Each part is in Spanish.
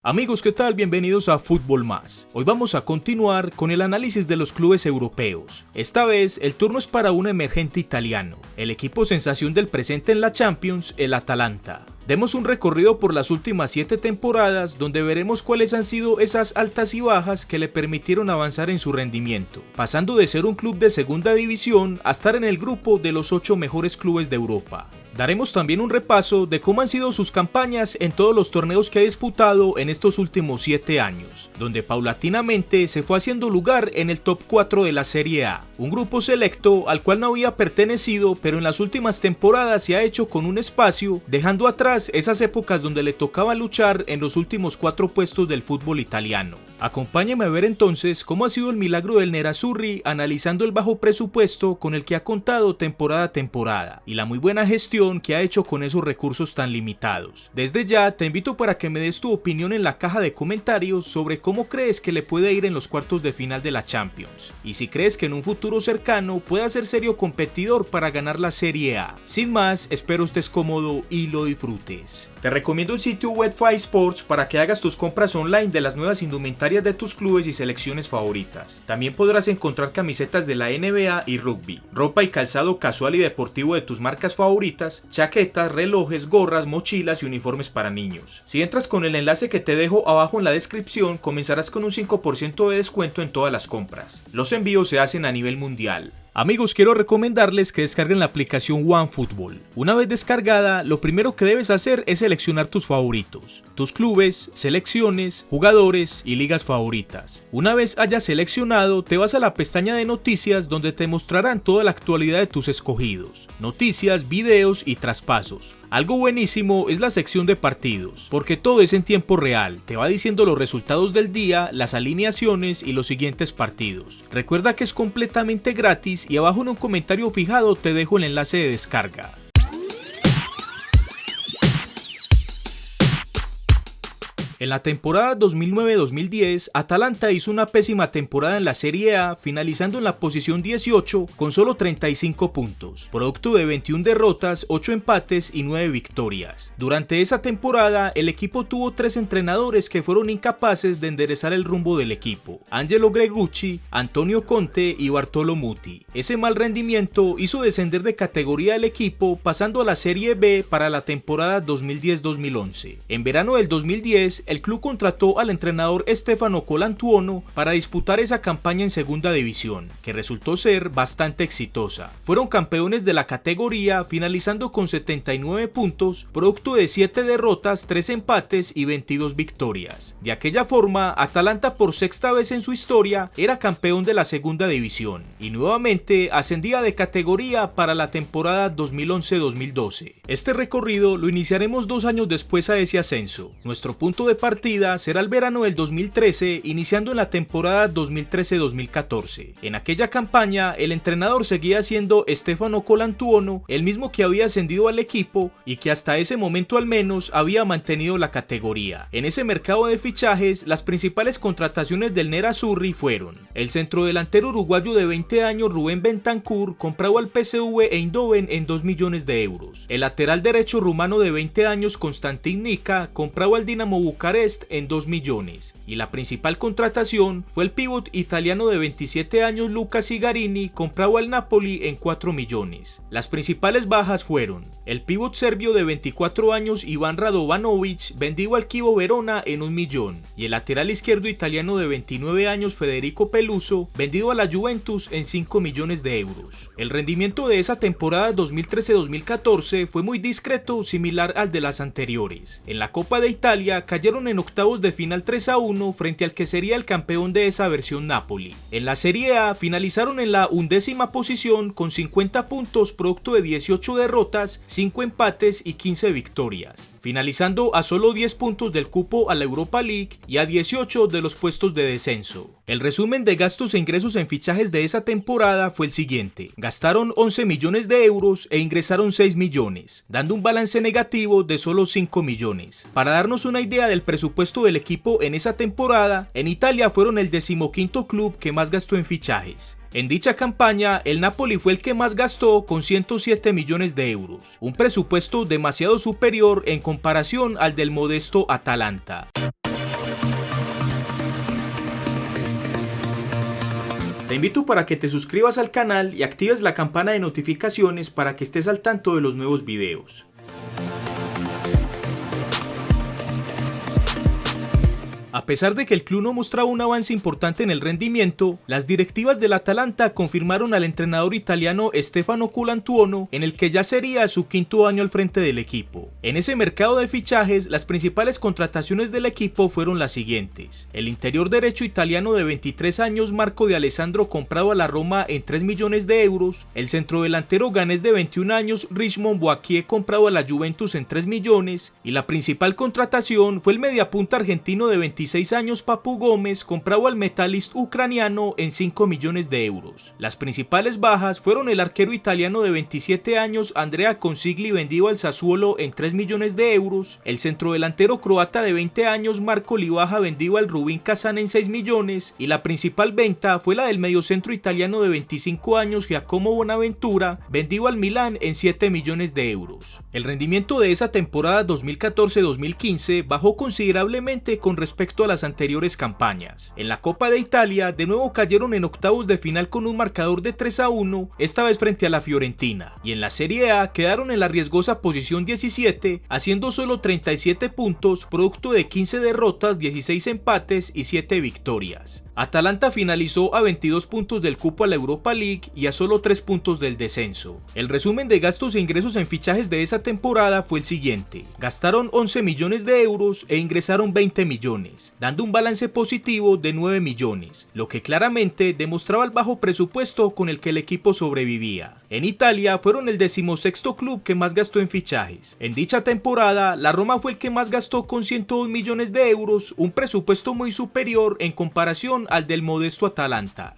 Amigos, ¿qué tal? Bienvenidos a Fútbol Más. Hoy vamos a continuar con el análisis de los clubes europeos. Esta vez el turno es para un emergente italiano, el equipo sensación del presente en la Champions, el Atalanta. Demos un recorrido por las últimas 7 temporadas donde veremos cuáles han sido esas altas y bajas que le permitieron avanzar en su rendimiento, pasando de ser un club de segunda división a estar en el grupo de los 8 mejores clubes de Europa. Daremos también un repaso de cómo han sido sus campañas en todos los torneos que ha disputado en estos últimos 7 años, donde paulatinamente se fue haciendo lugar en el top 4 de la Serie A, un grupo selecto al cual no había pertenecido, pero en las últimas temporadas se ha hecho con un espacio, dejando atrás esas épocas donde le tocaba luchar en los últimos 4 puestos del fútbol italiano. Acompáñenme a ver entonces cómo ha sido el milagro del Nerazzurri analizando el bajo presupuesto con el que ha contado temporada a temporada y la muy buena gestión que ha hecho con esos recursos tan limitados. Desde ya te invito para que me des tu opinión en la caja de comentarios sobre cómo crees que le puede ir en los cuartos de final de la Champions y si crees que en un futuro cercano pueda ser serio competidor para ganar la Serie A. Sin más, espero estés cómodo y lo disfrutes. Te recomiendo el sitio Web5 Sports para que hagas tus compras online de las nuevas indumentarias de tus clubes y selecciones favoritas. También podrás encontrar camisetas de la NBA y rugby, ropa y calzado casual y deportivo de tus marcas favoritas, chaquetas, relojes, gorras, mochilas y uniformes para niños. Si entras con el enlace que te dejo abajo en la descripción, comenzarás con un 5% de descuento en todas las compras. Los envíos se hacen a nivel mundial. Amigos, quiero recomendarles que descarguen la aplicación OneFootball. Una vez descargada, lo primero que debes hacer es seleccionar tus favoritos, tus clubes, selecciones, jugadores y ligas favoritas. Una vez hayas seleccionado, te vas a la pestaña de noticias donde te mostrarán toda la actualidad de tus escogidos, noticias, videos y traspasos. Algo buenísimo es la sección de partidos, porque todo es en tiempo real, te va diciendo los resultados del día, las alineaciones y los siguientes partidos. Recuerda que es completamente gratis y abajo en un comentario fijado te dejo el enlace de descarga. En la temporada 2009-2010, Atalanta hizo una pésima temporada en la Serie A, finalizando en la posición 18 con solo 35 puntos, producto de 21 derrotas, 8 empates y 9 victorias. Durante esa temporada, el equipo tuvo 3 entrenadores que fueron incapaces de enderezar el rumbo del equipo: Angelo Gregucci, Antonio Conte y Bartolo Muti. Ese mal rendimiento hizo descender de categoría al equipo, pasando a la Serie B para la temporada 2010-2011. En verano del 2010, el club contrató al entrenador Stefano Colantuono para disputar esa campaña en segunda división, que resultó ser bastante exitosa. Fueron campeones de la categoría, finalizando con 79 puntos, producto de 7 derrotas, 3 empates y 22 victorias. De aquella forma, Atalanta por sexta vez en su historia era campeón de la segunda división y nuevamente ascendía de categoría para la temporada 2011-2012. Este recorrido lo iniciaremos 2 años después a ese ascenso. Nuestro punto de partida será el verano del 2013, iniciando en la temporada 2013-2014. En aquella campaña, el entrenador seguía siendo Stefano Colantuono, el mismo que había ascendido al equipo y que hasta ese momento al menos había mantenido la categoría. En ese mercado de fichajes, las principales contrataciones del Nerazzurri fueron el centrodelantero uruguayo de 20 años Rubén Bentancur, comprado al PSV Eindhoven en 2 millones de euros, el lateral derecho rumano de 20 años Constantin Nica, comprado al Dinamo Bucarest en 2 millones, y la principal contratación fue el pívot italiano de 27 años Luca Zigarini, comprado al Napoli en 4 millones. Las principales bajas fueron el pívot serbio de 24 años Ivan Radovanovic, vendido al Chievo Verona en 1 millón, y el lateral izquierdo italiano de 29 años Federico Peluso, vendido a la Juventus en 5 millones de euros. El rendimiento de esa temporada 2013-2014 fue muy discreto, similar al de las anteriores. En la Copa de Italia cayeron en octavos de final 3-1 frente al que sería el campeón de esa versión Napoli. En la Serie A finalizaron en la 11ª posición con 50 puntos, producto de 18 derrotas, 5 empates y 15 victorias, finalizando a solo 10 puntos del cupo a la Europa League y a 18 de los puestos de descenso. El resumen de gastos e ingresos en fichajes de esa temporada fue el siguiente: gastaron 11 millones de euros e ingresaron 6 millones, dando un balance negativo de solo 5 millones. Para darnos una idea del presupuesto del equipo en esa temporada, en Italia fueron el 15º club que más gastó en fichajes. En dicha campaña, el Napoli fue el que más gastó con 107 millones de euros, un presupuesto demasiado superior en comparación al del modesto Atalanta. Te invito para que te suscribas al canal y actives la campana de notificaciones para que estés al tanto de los nuevos videos. A pesar de que el club no mostraba un avance importante en el rendimiento, las directivas del Atalanta confirmaron al entrenador italiano Stefano Colantuono, en el que ya sería su quinto año al frente del equipo. En ese mercado de fichajes, las principales contrataciones del equipo fueron las siguientes: el interior derecho italiano de 23 años Marco de Alessandro, comprado a la Roma en 3 millones de euros, el centrodelantero ganés de 21 años Richmond Boakye, comprado a la Juventus en 3 millones, y la principal contratación fue el mediapunta argentino de 26 años Papu Gómez, comprado al Metalist ucraniano en 5 millones de euros. Las principales bajas fueron el arquero italiano de 27 años Andrea Consigli, vendido al Sassuolo en 3 millones de euros, el centrodelantero croata de 20 años Marco Livaja, vendido al Rubin Kazan en 6 millones, y la principal venta fue la del mediocentro italiano de 25 años Giacomo Bonaventura, vendido al Milán en 7 millones de euros. El rendimiento de esa temporada 2014-2015 bajó considerablemente con respecto a las anteriores campañas. En la Copa de Italia, de nuevo cayeron en octavos de final con un marcador de 3-1, esta vez frente a la Fiorentina, y en la Serie A quedaron en la riesgosa posición 17, haciendo solo 37 puntos, producto de 15 derrotas, 16 empates y 7 victorias. Atalanta finalizó a 22 puntos del cupo a la Europa League y a solo 3 puntos del descenso. El resumen de gastos e ingresos en fichajes de esa temporada fue el siguiente: gastaron 11 millones de euros e ingresaron 20 millones, dando un balance positivo de 9 millones, lo que claramente demostraba el bajo presupuesto con el que el equipo sobrevivía. En Italia fueron el 16º club que más gastó en fichajes. En dicha temporada, la Roma fue el que más gastó con 102 millones de euros, un presupuesto muy superior en comparación al del modesto Atalanta.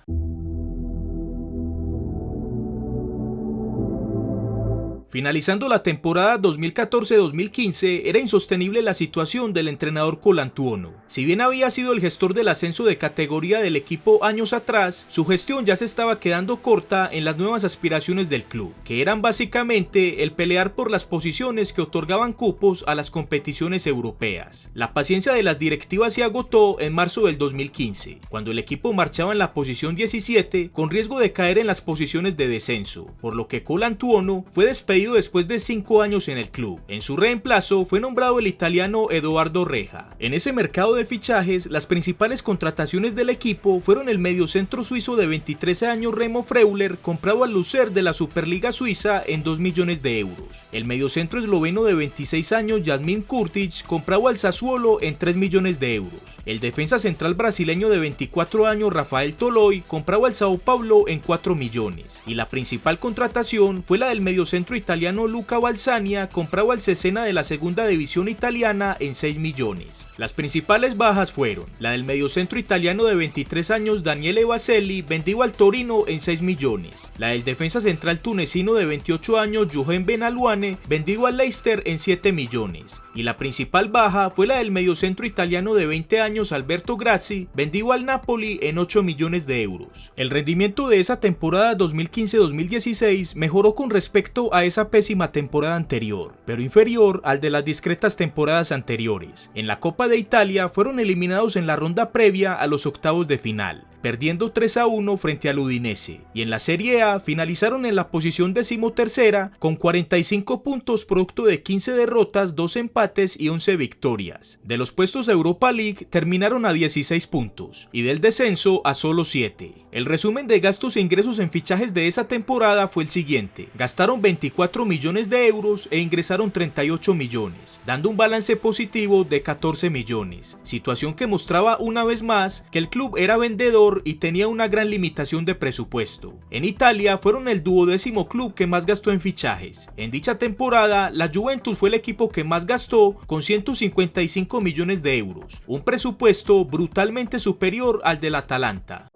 Finalizando la temporada 2014-2015, era insostenible la situación del entrenador Colantuono. Si bien había sido el gestor del ascenso de categoría del equipo años atrás, su gestión ya se estaba quedando corta en las nuevas aspiraciones del club, que eran básicamente el pelear por las posiciones que otorgaban cupos a las competiciones europeas. La paciencia de las directivas se agotó en marzo del 2015, cuando el equipo marchaba en la posición 17 con riesgo de caer en las posiciones de descenso, por lo que Colantuono fue despedido después de 5 años en el club. En su reemplazo fue nombrado el italiano Edoardo Reja. En ese mercado de fichajes, las principales contrataciones del equipo fueron el mediocentro suizo de 23 años Remo Freuler, comprado al Lucerne de la Superliga Suiza en 2 millones de euros. El mediocentro esloveno de 26 años Jasmin Kurtic, comprado al Sassuolo en 3 millones de euros. El defensa central brasileño de 24 años Rafael Toloi, comprado al Sao Paulo en 4 millones. Y la principal contratación fue la del mediocentro italiano Luca Balsania, comprado al Cesena de la segunda división italiana en 6 millones. Las principales bajas fueron la del mediocentro italiano de 23 años Daniele Baselli, vendido al Torino en 6 millones, la del defensa central tunecino de 28 años Youhen Benalouane, vendido al Leicester en 7 millones, y la principal baja fue la del mediocentro italiano de 20 años Alberto Grazzi, vendido al Napoli en 8 millones de euros. El rendimiento de esa temporada 2015-2016 mejoró con respecto a esa pésima temporada anterior, pero inferior al de las discretas temporadas anteriores. En la Copa de Italia fueron eliminados en la ronda previa a los octavos de final, perdiendo 3-1 frente al Udinese, y en la Serie A finalizaron en la posición 13ª con 45 puntos producto de 15 derrotas, 2 empates y 11 victorias. De los puestos de Europa League terminaron a 16 puntos y del descenso a solo 7. El resumen de gastos e ingresos en fichajes de esa temporada fue el siguiente: gastaron 24 millones de euros e ingresaron 38 millones, dando un balance positivo de 14 millones, situación que mostraba una vez más que el club era vendedor y tenía una gran limitación de presupuesto. En Italia fueron el 12º club que más gastó en fichajes. En dicha temporada, la Juventus fue el equipo que más gastó con 155 millones de euros, un presupuesto brutalmente superior al del Atalanta.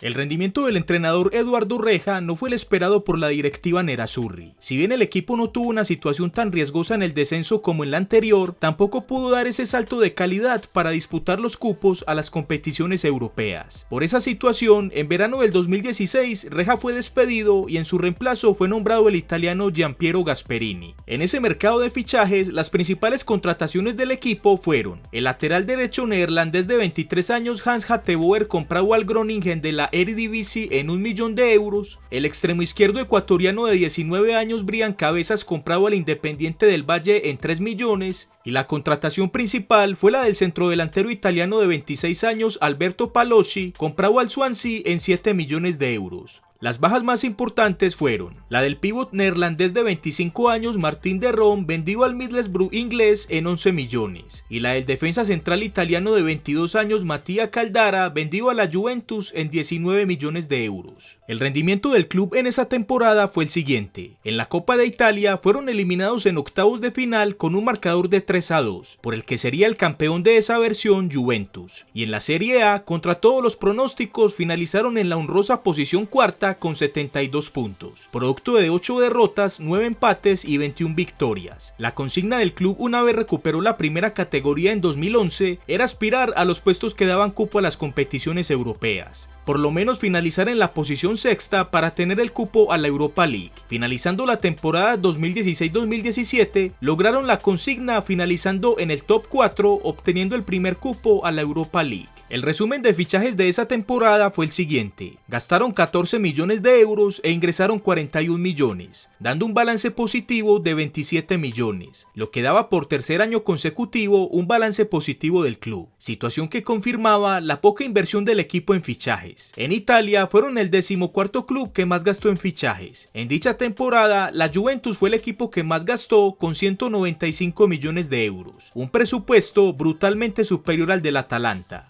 El rendimiento del entrenador Eduardo Reja no fue el esperado por la directiva nerazzurri. Si bien el equipo no tuvo una situación tan riesgosa en el descenso como en la anterior, tampoco pudo dar ese salto de calidad para disputar los cupos a las competiciones europeas. Por esa situación, en verano del 2016, Reja fue despedido y en su reemplazo fue nombrado el italiano Giampiero Gasperini. En ese mercado de fichajes, las principales contrataciones del equipo fueron el lateral derecho neerlandés de 23 años Hans Hatteboer, comprado al Groningen de la Eredivisie en 1 millón de euros, el extremo izquierdo ecuatoriano de 19 años Brian Cabezas, comprado al Independiente del Valle en 3 millones, y la contratación principal fue la del centrodelantero italiano de 26 años Alberto Paloschi, comprado al Swansea en 7 millones de euros. Las bajas más importantes fueron la del pívot neerlandés de 25 años Martín de Roon, vendido al Middlesbrough inglés en 11 millones, y la del defensa central italiano de 22 años Mattia Caldara, vendido a la Juventus en 19 millones de euros. El rendimiento del club en esa temporada fue el siguiente: en la Copa de Italia fueron eliminados en octavos de final con un marcador de 3-2, por el que sería el campeón de esa versión Juventus, y en la Serie A, contra todos los pronósticos, finalizaron en la honrosa posición cuarta con 72 puntos, producto de 8 derrotas, 9 empates y 21 victorias. La consigna del club, una vez recuperó la primera categoría en 2011, era aspirar a los puestos que daban cupo a las competiciones europeas, por lo menos finalizar en la posición sexta para tener el cupo a la Europa League. Finalizando la temporada 2016-2017, lograron la consigna finalizando en el top 4, obteniendo el primer cupo a la Europa League. El resumen de fichajes de esa temporada fue el siguiente: gastaron 14 millones de euros e ingresaron 41 millones, dando un balance positivo de 27 millones, lo que daba por tercer año consecutivo un balance positivo del club, situación que confirmaba la poca inversión del equipo en fichajes. En Italia fueron el 14º club que más gastó en fichajes. En dicha temporada, la Juventus fue el equipo que más gastó, con 195 millones de euros, un presupuesto brutalmente superior al del Atalanta.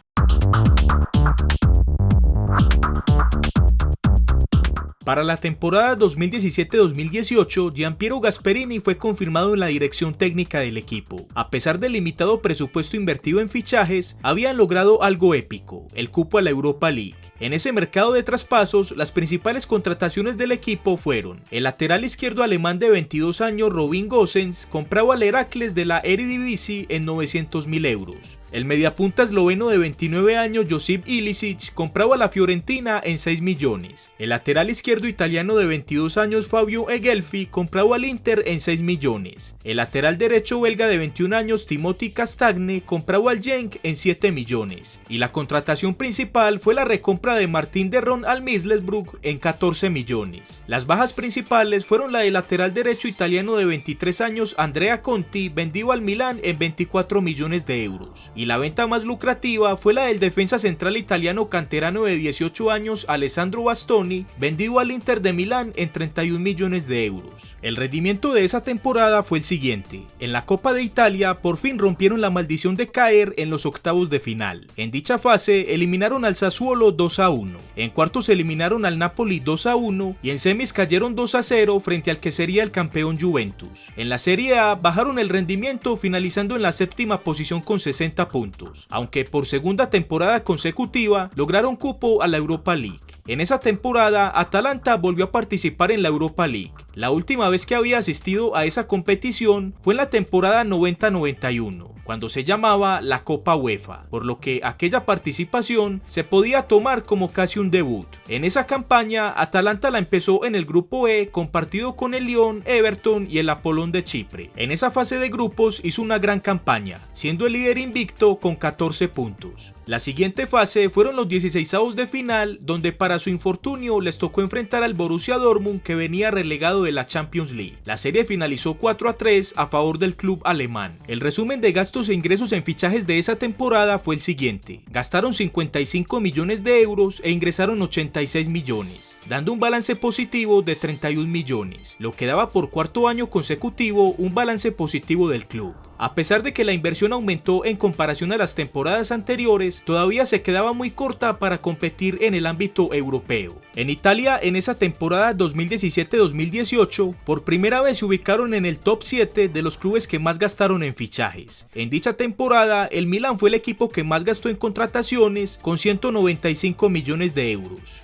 Para la temporada 2017-2018, Giampiero Gasperini fue confirmado en la dirección técnica del equipo. A pesar del limitado presupuesto invertido en fichajes, habían logrado algo épico: el cupo a la Europa League. En ese mercado de traspasos, las principales contrataciones del equipo fueron el lateral izquierdo alemán de 22 años Robin Gosens, comprado al Heracles de la Eredivisie en 900.000 euros. El mediapunta esloveno de 29 años Josip Ilicic, comprado a la Fiorentina en 6 millones. El lateral izquierdo italiano de 22 años Fabio Egelfi, comprado al Inter en 6 millones. El lateral derecho belga de 21 años Timothy Castagne, comprado al Genk en 7 millones. Y la contratación principal fue la recompra de Martín de Roon al Middlesbrough en 14 millones. Las bajas principales fueron la del lateral derecho italiano de 23 años Andrea Conti, vendido al Milán en 24 millones de euros. Y la venta más lucrativa fue la del defensa central italiano canterano de 18 años Alessandro Bastoni, vendido al Inter de Milán en 31 millones de euros. El rendimiento de esa temporada fue el siguiente: en la Copa de Italia por fin rompieron la maldición de caer en los octavos de final. En dicha fase eliminaron al Sassuolo 2-1, en cuartos eliminaron al Napoli 2-1 y en semis cayeron 2-0 frente al que sería el campeón Juventus. En la Serie A bajaron el rendimiento, finalizando en la séptima posición con 60 puntos, aunque por segunda temporada consecutiva lograron cupo a la Europa League. En esa temporada, Atalanta volvió a participar en la Europa League. La última vez que había asistido a esa competición fue en la temporada 90-91, cuando se llamaba la Copa UEFA, por lo que aquella participación se podía tomar como casi un debut. En esa campaña, Atalanta la empezó en el grupo E, compartido con el Lyon, Everton y el Apollon de Chipre. En esa fase de grupos hizo una gran campaña, siendo el líder invicto con 14 puntos. La siguiente fase fueron los 16avos de final, donde para su infortunio les tocó enfrentar al Borussia Dortmund, que venía relegado de la Champions League. La serie finalizó 4-3 a favor del club alemán. El resumen de gastos e ingresos en fichajes de esa temporada fue el siguiente: gastaron 55 millones de euros e ingresaron 86 millones, dando un balance positivo de 31 millones, lo que daba por cuarto año consecutivo un balance positivo del club. A pesar de que la inversión aumentó en comparación a las temporadas anteriores, todavía se quedaba muy corta para competir en el ámbito europeo. En Italia, en esa temporada 2017-2018, por primera vez se ubicaron en el top 7 de los clubes que más gastaron en fichajes. En dicha temporada, el Milan fue el equipo que más gastó en contrataciones, con 195 millones de euros.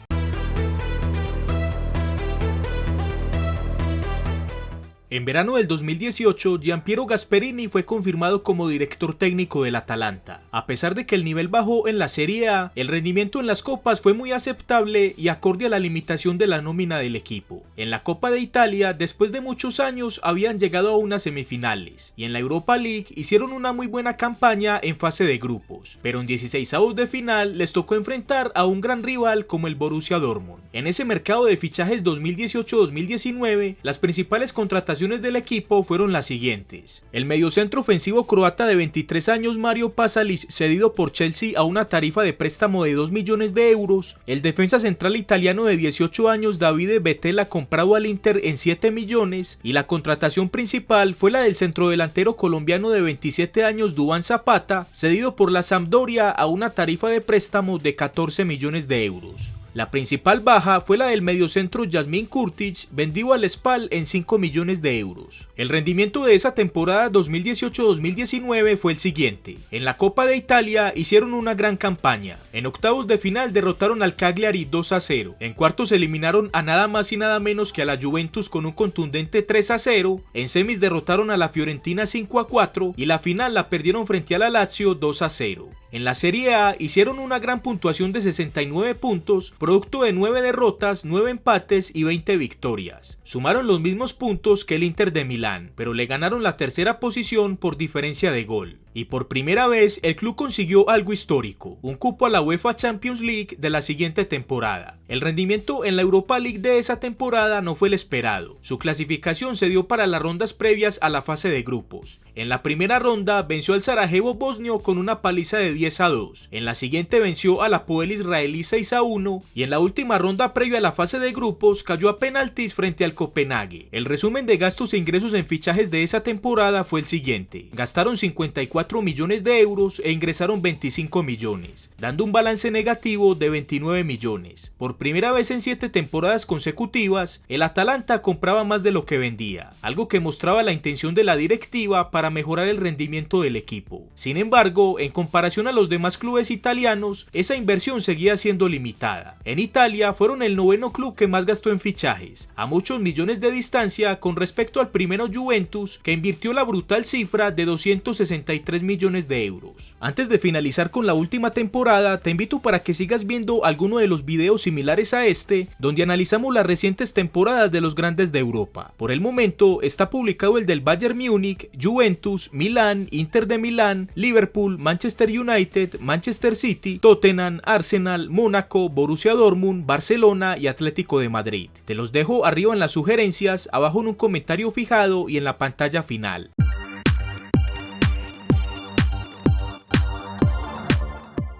En verano del 2018, Giampiero Gasperini fue confirmado como director técnico del Atalanta. A pesar de que el nivel bajó en la Serie A, el rendimiento en las copas fue muy aceptable y acorde a la limitación de la nómina del equipo. En la Copa de Italia, después de muchos años, habían llegado a unas semifinales, y en la Europa League hicieron una muy buena campaña en fase de grupos, pero en 16avos de final les tocó enfrentar a un gran rival como el Borussia Dortmund. En ese mercado de fichajes 2018-2019, las principales contrataciones del equipo fueron las siguientes: el mediocentro ofensivo croata de 23 años Mario Pasalic, cedido por Chelsea a una tarifa de préstamo de 2 millones de euros, el defensa central italiano de 18 años Davide Bettella, comprado al Inter en 7 millones, y la contratación principal fue la del centrodelantero colombiano de 27 años Duván Zapata, cedido por la Sampdoria a una tarifa de préstamo de 14 millones de euros. La principal baja fue la del mediocentro Jasmin Kurtic, vendido al Spal en 5 millones de euros. El rendimiento de esa temporada 2018-2019 fue el siguiente: en la Copa de Italia hicieron una gran campaña, en octavos de final derrotaron al Cagliari 2-0, en cuartos eliminaron a nada más y nada menos que a la Juventus con un contundente 3-0, en semis derrotaron a la Fiorentina 5-4 y la final la perdieron frente a la Lazio 2-0. En la Serie A hicieron una gran puntuación de 69 puntos, producto de 9 derrotas, 9 empates y 20 victorias. Sumaron los mismos puntos que el Inter de Milán, pero le ganaron la tercera posición por diferencia de gol. Y por primera vez el club consiguió algo histórico, un cupo a la UEFA Champions League de la siguiente temporada. El rendimiento en la Europa League de esa temporada no fue el esperado. Su clasificación se dio para las rondas previas a la fase de grupos. En la primera ronda venció al Sarajevo bosnio con una paliza de 10-2. En la siguiente venció al Hapoel israelí 6-1 y en la última ronda previa a la fase de grupos cayó a penaltis frente al Copenhague. El resumen de gastos e ingresos en fichajes de esa temporada fue el siguiente: gastaron 54 millones de euros e ingresaron 25 millones, dando un balance negativo de 29 millones. Por primera vez en 7 temporadas consecutivas, el Atalanta compraba más de lo que vendía, algo que mostraba la intención de la directiva para mejorar el rendimiento del equipo. Sin embargo, en comparación a los demás clubes italianos, esa inversión seguía siendo limitada. En Italia fueron el 9º club que más gastó en fichajes, a muchos millones de distancia con respecto al primero Juventus, que invirtió la brutal cifra de 263 millones de euros. Antes de finalizar con la última temporada, te invito para que sigas viendo alguno de los videos similares a este, donde analizamos las recientes temporadas de los grandes de Europa. Por el momento está publicado el del Bayern Múnich, Juventus, Milán, Inter de Milán, Liverpool, Manchester United, Manchester City, Tottenham, Arsenal, Mónaco, Borussia Dortmund, Barcelona y Atlético de Madrid. Te los dejo arriba en las sugerencias, abajo en un comentario fijado y en la pantalla final.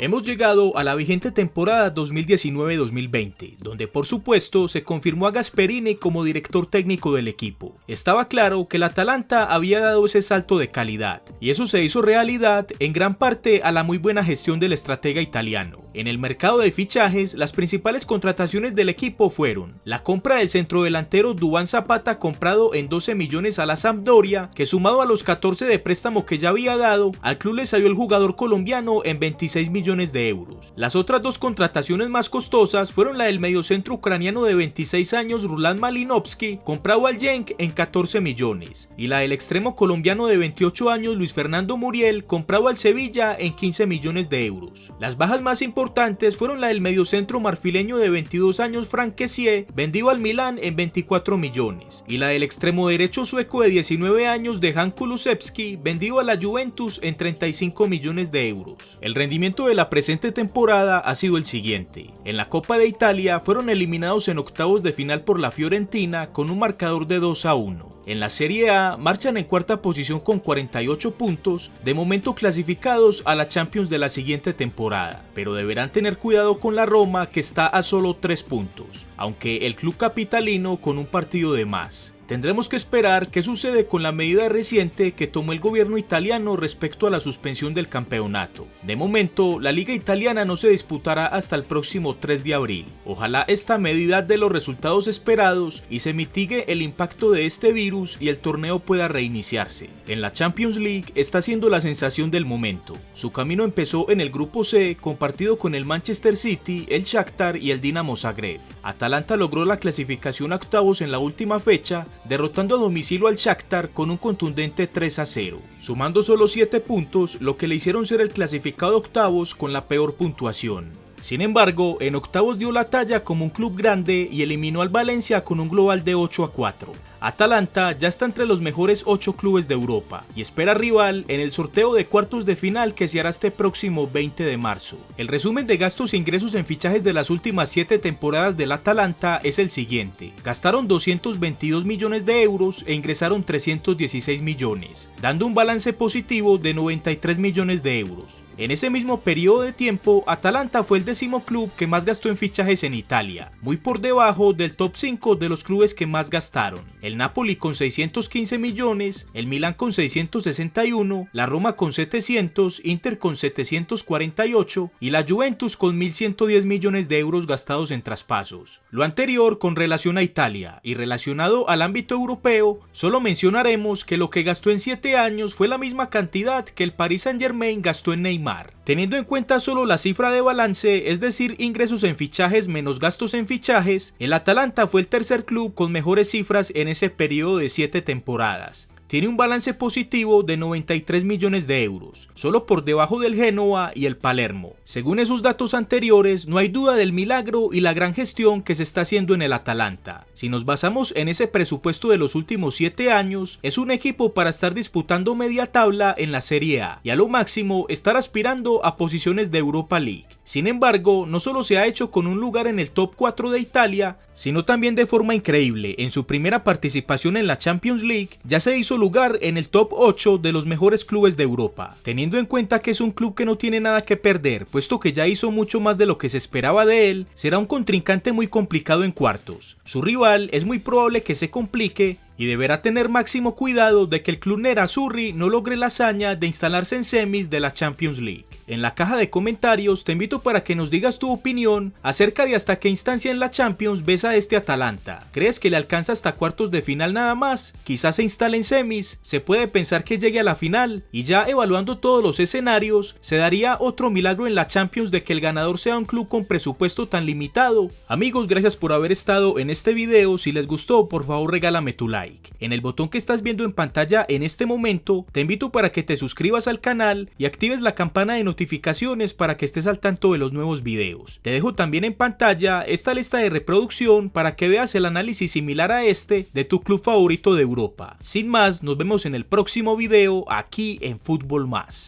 Hemos llegado a la vigente temporada 2019-2020, donde por supuesto se confirmó a Gasperini como director técnico del equipo. Estaba claro que el Atalanta había dado ese salto de calidad, y eso se hizo realidad en gran parte a la muy buena gestión del estratega italiano. En el mercado de fichajes, las principales contrataciones del equipo fueron la compra del centrodelantero Duván Zapata, comprado en 12 millones a la Sampdoria, que sumado a los 14 de préstamo que ya había dado, al club le salió el jugador colombiano en 26 millones de euros. Las otras dos contrataciones más costosas fueron la del mediocentro ucraniano de 26 años Ruslan Malinovsky, comprado al Genk en 14 millones, y la del extremo colombiano de 28 años Luis Fernando Muriel, comprado al Sevilla en 15 millones de euros. Las bajas más importantes fueron la del mediocentro marfileño de 22 años Frank Kessié, vendido al Milán en 24 millones, y la del extremo derecho sueco de 19 años Dejan Kulusevski, vendido a la Juventus en 35 millones de euros. El rendimiento de la presente temporada ha sido el siguiente: en la Copa de Italia fueron eliminados en octavos de final por la Fiorentina con un marcador de 2-1. En la Serie A marchan en cuarta posición con 48 puntos, de momento clasificados a la Champions de la siguiente temporada, pero deberán tener cuidado con la Roma, que está a solo 3 puntos, aunque el club capitalino con un partido de más. Tendremos que esperar qué sucede con la medida reciente que tomó el gobierno italiano respecto a la suspensión del campeonato. De momento, la liga italiana no se disputará hasta el próximo 3 de abril. Ojalá esta medida dé los resultados esperados y se mitigue el impacto de este virus y el torneo pueda reiniciarse. En la Champions League está siendo la sensación del momento. Su camino empezó en el grupo C, compartido con el Manchester City, el Shakhtar y el Dinamo Zagreb. Atalanta logró la clasificación a octavos en la última fecha, derrotando a domicilio al Shakhtar con un contundente 3-0, sumando solo 7 puntos, lo que le hicieron ser el clasificado a octavos con la peor puntuación. Sin embargo, en octavos dio la talla como un club grande y eliminó al Valencia con un global de 8-4. Atalanta ya está entre los mejores 8 clubes de Europa y espera rival en el sorteo de cuartos de final que se hará este próximo 20 de marzo. El resumen de gastos e ingresos en fichajes de las últimas 7 temporadas del Atalanta es el siguiente. Gastaron 222 millones de euros e ingresaron 316 millones, dando un balance positivo de 93 millones de euros. En ese mismo periodo de tiempo, Atalanta fue el 10º club que más gastó en fichajes en Italia, muy por debajo del top 5 de los clubes que más gastaron. El Napoli con 615 millones, el Milan con 661, la Roma con 700, Inter con 748 y la Juventus con 1110 millones de euros gastados en traspasos. Lo anterior con relación a Italia y relacionado al ámbito europeo, solo mencionaremos que lo que gastó en 7 años fue la misma cantidad que el Paris Saint-Germain gastó en Neymar. Teniendo en cuenta solo la cifra de balance, es decir, ingresos en fichajes menos gastos en fichajes, el Atalanta fue el tercer club con mejores cifras en ese periodo de 7 temporadas. Tiene un balance positivo de 93 millones de euros, solo por debajo del Génova y el Palermo. Según esos datos anteriores, no hay duda del milagro y la gran gestión que se está haciendo en el Atalanta. Si nos basamos en ese presupuesto de los últimos 7 años, es un equipo para estar disputando media tabla en la Serie A y a lo máximo estar aspirando a posiciones de Europa League. Sin embargo, no solo se ha hecho con un lugar en el top 4 de Italia, sino también de forma increíble. En su primera participación en la Champions League, ya se hizo lugar en el top 8 de los mejores clubes de Europa, teniendo en cuenta que es un club que no tiene nada que perder, puesto que ya hizo mucho más de lo que se esperaba de él. Será un contrincante muy complicado en cuartos. Su rival es muy probable que se complique y deberá tener máximo cuidado de que el club nerazzurri no logre la hazaña de instalarse en semis de la Champions League. En la caja de comentarios te invito para que nos digas tu opinión acerca de hasta qué instancia en la Champions ves a este Atalanta. ¿Crees que le alcanza hasta cuartos de final nada más? Quizás se instale en semis, se puede pensar que llegue a la final, y ya evaluando todos los escenarios, se daría otro milagro en la Champions de que el ganador sea un club con presupuesto tan limitado. Amigos, gracias por haber estado en este video. Si les gustó, por favor regálame tu like. En el botón que estás viendo en pantalla en este momento, te invito para que te suscribas al canal y actives la campana de notificaciones para que estés al tanto de los nuevos videos. Te dejo también en pantalla esta lista de reproducción para que veas el análisis similar a este de tu club favorito de Europa. Sin más, nos vemos en el próximo video aquí en Fútbol Más.